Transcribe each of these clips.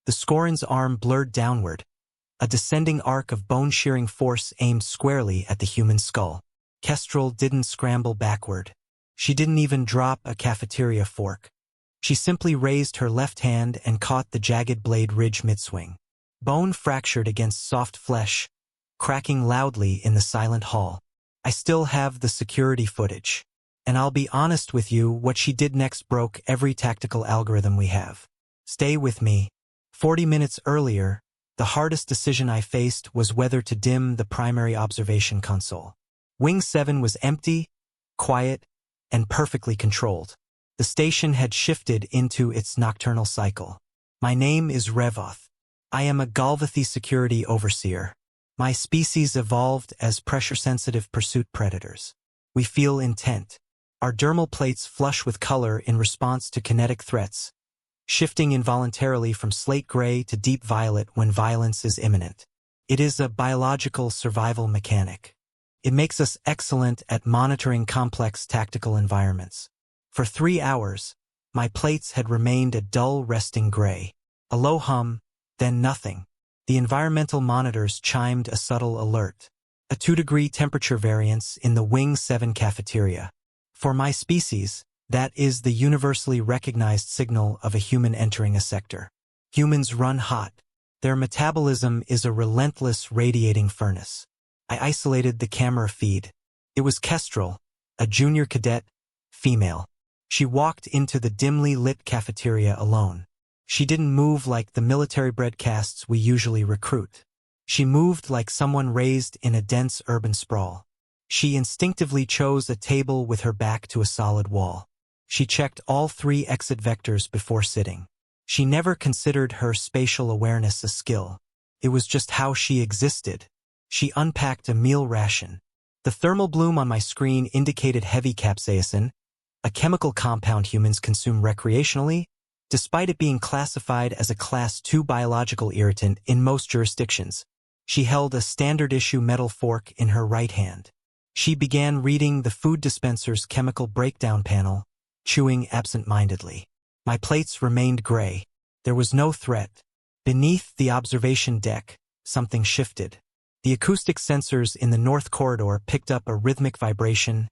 The Scoran's arm blurred downward, a descending arc of bone-shearing force aimed squarely at the human skull. Kestrel didn't scramble backward. She didn't even drop a cafeteria fork. She simply raised her left hand and caught the jagged blade ridge mid-swing. Bone fractured against soft flesh, cracking loudly in the silent hall. I still have the security footage. And I'll be honest with you, what she did next broke every tactical algorithm we have. Stay with me. 40 minutes earlier, the hardest decision I faced was whether to dim the primary observation console. Wing 7 was empty, quiet, and perfectly controlled. The station had shifted into its nocturnal cycle. My name is Revoth. I am a Galvathy security overseer. My species evolved as pressure-sensitive pursuit predators. We feel intent. Our dermal plates flush with color in response to kinetic threats, shifting involuntarily from slate gray to deep violet when violence is imminent. It is a biological survival mechanic. It makes us excellent at monitoring complex tactical environments. For 3 hours, my plates had remained a dull resting gray. A low hum, then nothing. The environmental monitors chimed a subtle alert. A 2-degree temperature variance in the Wing 7 cafeteria. For my species, that is the universally recognized signal of a human entering a sector. Humans run hot. Their metabolism is a relentless radiating furnace. I isolated the camera feed. It was Kestrel, a junior cadet, female. She walked into the dimly lit cafeteria alone. She didn't move like the military-bred castes we usually recruit. She moved like someone raised in a dense urban sprawl. She instinctively chose a table with her back to a solid wall. She checked all 3 exit vectors before sitting. She never considered her spatial awareness a skill. It was just how she existed. She unpacked a meal ration. The thermal bloom on my screen indicated heavy capsaicin, a chemical compound humans consume recreationally, despite it being classified as a Class 2 biological irritant in most jurisdictions. She held a standard-issue metal fork in her right hand. She began reading the food dispenser's chemical breakdown panel, chewing absent-mindedly. My plates remained gray. There was no threat. Beneath the observation deck, something shifted. The acoustic sensors in the north corridor picked up a rhythmic vibration,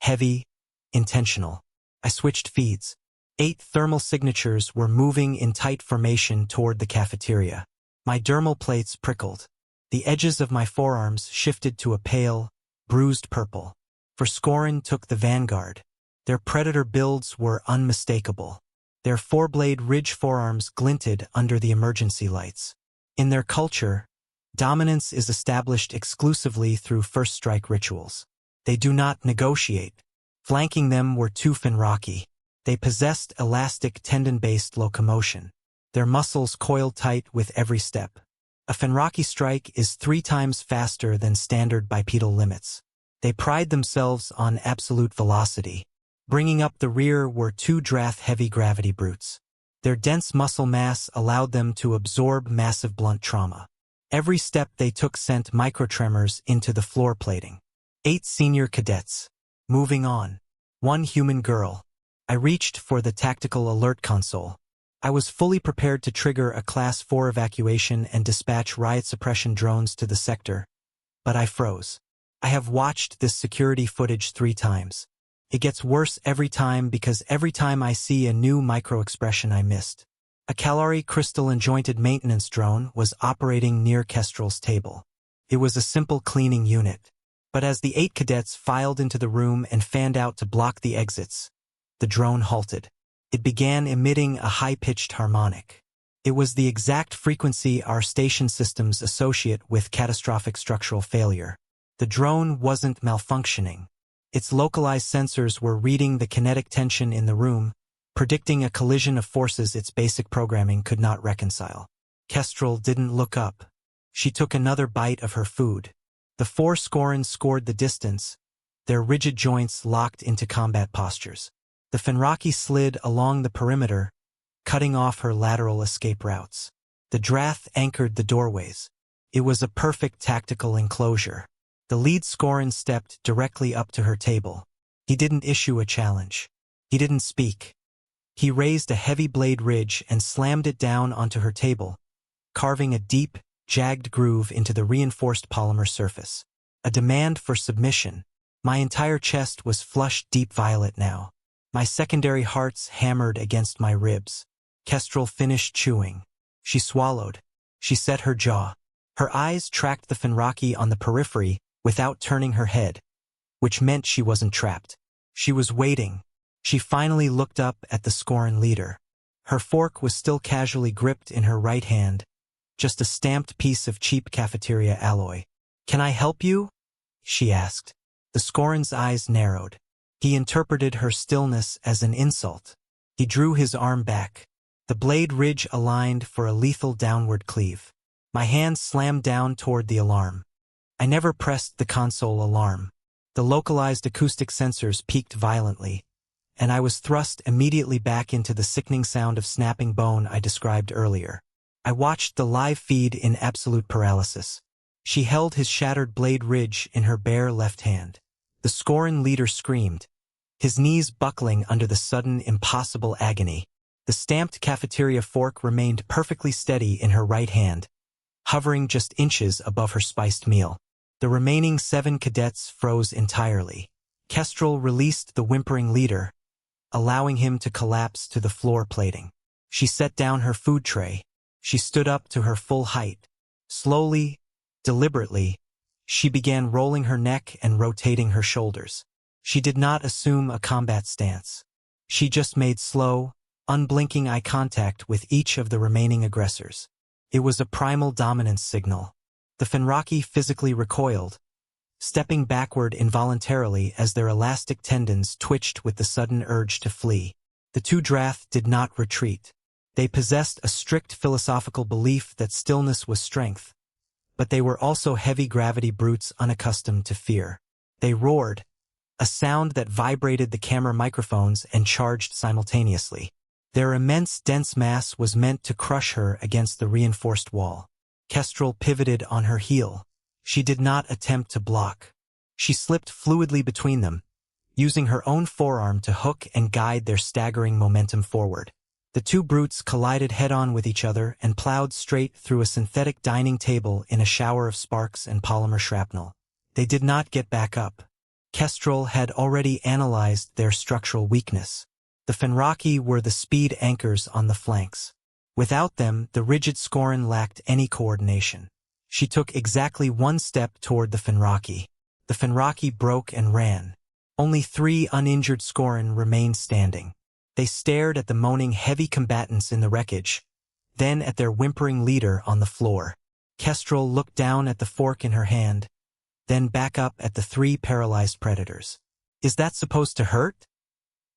heavy, intentional. I switched feeds. 8 thermal signatures were moving in tight formation toward the cafeteria. My dermal plates prickled. The edges of my forearms shifted to a pale, bruised purple. For Scoran took the vanguard. Their predator builds were unmistakable. Their 4-blade ridge forearms glinted under the emergency lights. In their culture, dominance is established exclusively through first strike rituals. They do not negotiate. Flanking them were 2 Finraki. They possessed elastic tendon-based locomotion. Their muscles coiled tight with every step. A Finraki strike is 3 times faster than standard bipedal limits. They pride themselves on absolute velocity. Bringing up the rear were 2 Drath heavy gravity brutes. Their dense muscle mass allowed them to absorb massive blunt trauma. Every step they took sent microtremors into the floor plating. 8 senior cadets. Moving on. 1 human girl. I reached for the tactical alert console. I was fully prepared to trigger a Class 4 evacuation and dispatch riot suppression drones to the sector. But I froze. I have watched this security footage 3 times. It gets worse every time because every time I see a new micro-expression I missed. A Kalari crystalline jointed maintenance drone was operating near Kestrel's table. It was a simple cleaning unit. But as the 8 cadets filed into the room and fanned out to block the exits, the drone halted. It began emitting a high-pitched harmonic. It was the exact frequency our station systems associate with catastrophic structural failure. The drone wasn't malfunctioning. Its localized sensors were reading the kinetic tension in the room, predicting a collision of forces its basic programming could not reconcile. Kestrel didn't look up. She took another bite of her food. The 4 Scorans scored the distance, their rigid joints locked into combat postures. The Finraki slid along the perimeter, cutting off her lateral escape routes. The Drath anchored the doorways. It was a perfect tactical enclosure. The lead Scoran stepped directly up to her table. He didn't issue a challenge. He didn't speak. He raised a heavy blade ridge and slammed it down onto her table, carving a deep, jagged groove into the reinforced polymer surface. A demand for submission. My entire chest was flushed deep violet now. My secondary hearts hammered against my ribs. Kestrel finished chewing. She swallowed. She set her jaw. Her eyes tracked the Fenraki on the periphery without turning her head, which meant she wasn't trapped. She was waiting. She finally looked up at the Scoran leader. Her fork was still casually gripped in her right hand, just a stamped piece of cheap cafeteria alloy. "Can I help you?" she asked. The Scoran's eyes narrowed. He interpreted her stillness as an insult. He drew his arm back. The blade ridge aligned for a lethal downward cleave. My hand slammed down toward the alarm. I never pressed the console alarm. The localized acoustic sensors peaked violently, and I was thrust immediately back into the sickening sound of snapping bone I described earlier. I watched the live feed in absolute paralysis. She held his shattered blade ridge in her bare left hand. The Scoran leader screamed, his knees buckling under the sudden, impossible agony. The stamped cafeteria fork remained perfectly steady in her right hand, hovering just inches above her spiced meal. The remaining 7 cadets froze entirely. Kestrel released the whimpering leader, allowing him to collapse to the floor plating. She set down her food tray. She stood up to her full height. Slowly, deliberately, she began rolling her neck and rotating her shoulders. She did not assume a combat stance. She just made slow, unblinking eye contact with each of the remaining aggressors. It was a primal dominance signal. The Fenraki physically recoiled, stepping backward involuntarily as their elastic tendons twitched with the sudden urge to flee. The 2 Drath did not retreat. They possessed a strict philosophical belief that stillness was strength, but they were also heavy-gravity brutes unaccustomed to fear. They roared, a sound that vibrated the camera microphones and charged simultaneously. Their immense, dense mass was meant to crush her against the reinforced wall. Kestrel pivoted on her heel. She did not attempt to block. She slipped fluidly between them, using her own forearm to hook and guide their staggering momentum forward. The 2 brutes collided head-on with each other and plowed straight through a synthetic dining table in a shower of sparks and polymer shrapnel. They did not get back up. Kestrel had already analyzed their structural weakness. The Fenraki were the speed anchors on the flanks. Without them, the rigid Scoran lacked any coordination. She took exactly 1 step toward the Fenraki. The Fenraki broke and ran. Only 3 uninjured Scoran remained standing. They stared at the moaning heavy combatants in the wreckage, then at their whimpering leader on the floor. Kestrel looked down at the fork in her hand, then back up at the 3 paralyzed predators. "Is that supposed to hurt?"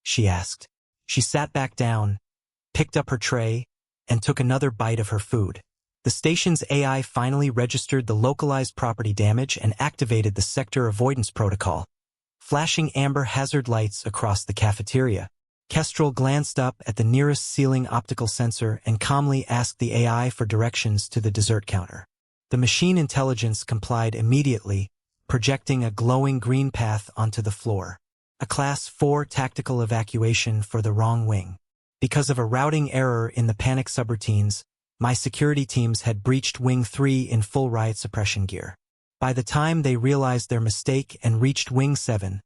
she asked. She sat back down, picked up her tray, and took another bite of her food. The station's AI finally registered the localized property damage and activated the sector avoidance protocol, flashing amber hazard lights across the cafeteria. Kestrel glanced up at the nearest ceiling optical sensor and calmly asked the AI for directions to the dessert counter. The machine intelligence complied immediately, projecting a glowing green path onto the floor. A Class 4 tactical evacuation for the wrong wing. Because of a routing error in the panic subroutines, my security teams had breached Wing 3 in full riot suppression gear. By the time they realized their mistake and reached Wing 7,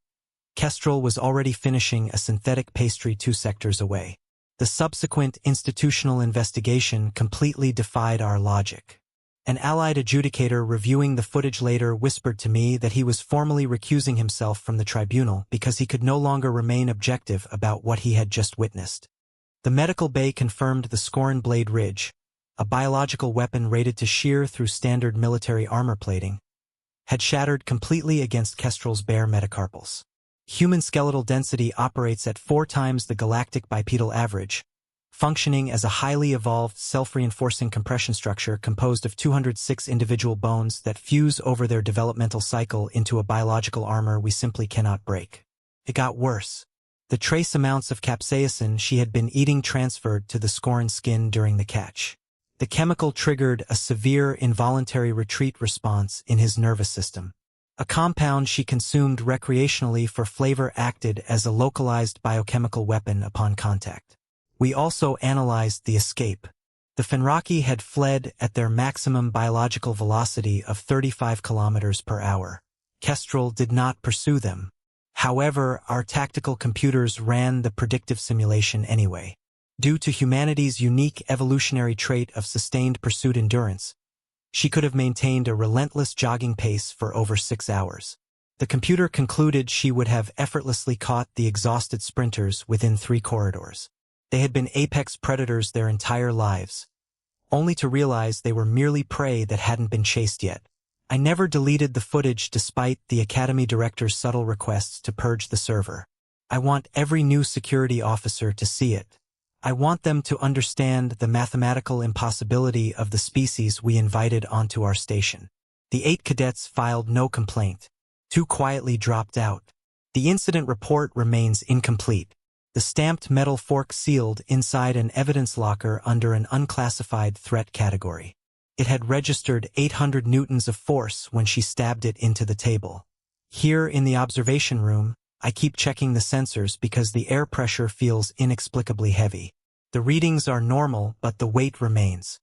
Kestrel was already finishing a synthetic pastry 2 sectors away. The subsequent institutional investigation completely defied our logic. An allied adjudicator reviewing the footage later whispered to me that he was formally recusing himself from the tribunal because he could no longer remain objective about what he had just witnessed. The medical bay confirmed the Scoran blade ridge, a biological weapon rated to shear through standard military armor plating, had shattered completely against Kestrel's bare metacarpals. Human skeletal density operates at 4 times the galactic bipedal average, functioning as a highly evolved self-reinforcing compression structure composed of 206 individual bones that fuse over their developmental cycle into a biological armor we simply cannot break. It got worse. The trace amounts of capsaicin she had been eating transferred to the Scoran skin during the catch. The chemical triggered a severe involuntary retreat response in his nervous system. A compound she consumed recreationally for flavor acted as a localized biochemical weapon upon contact. We also analyzed the escape. The Fenraki had fled at their maximum biological velocity of 35 kilometers per hour. Kestrel did not pursue them. However, our tactical computers ran the predictive simulation anyway. Due to humanity's unique evolutionary trait of sustained pursuit endurance, she could have maintained a relentless jogging pace for over 6 hours. The computer concluded she would have effortlessly caught the exhausted sprinters within 3 corridors. They had been apex predators their entire lives, only to realize they were merely prey that hadn't been chased yet. I never deleted the footage despite the Academy Director's subtle requests to purge the server. I want every new security officer to see it. I want them to understand the mathematical impossibility of the species we invited onto our station. The 8 cadets filed no complaint. 2 quietly dropped out. The incident report remains incomplete. The stamped metal fork sealed inside an evidence locker under an unclassified threat category. It had registered 800 newtons of force when she stabbed it into the table. Here in the observation room, I keep checking the sensors because the air pressure feels inexplicably heavy. The readings are normal, but the weight remains.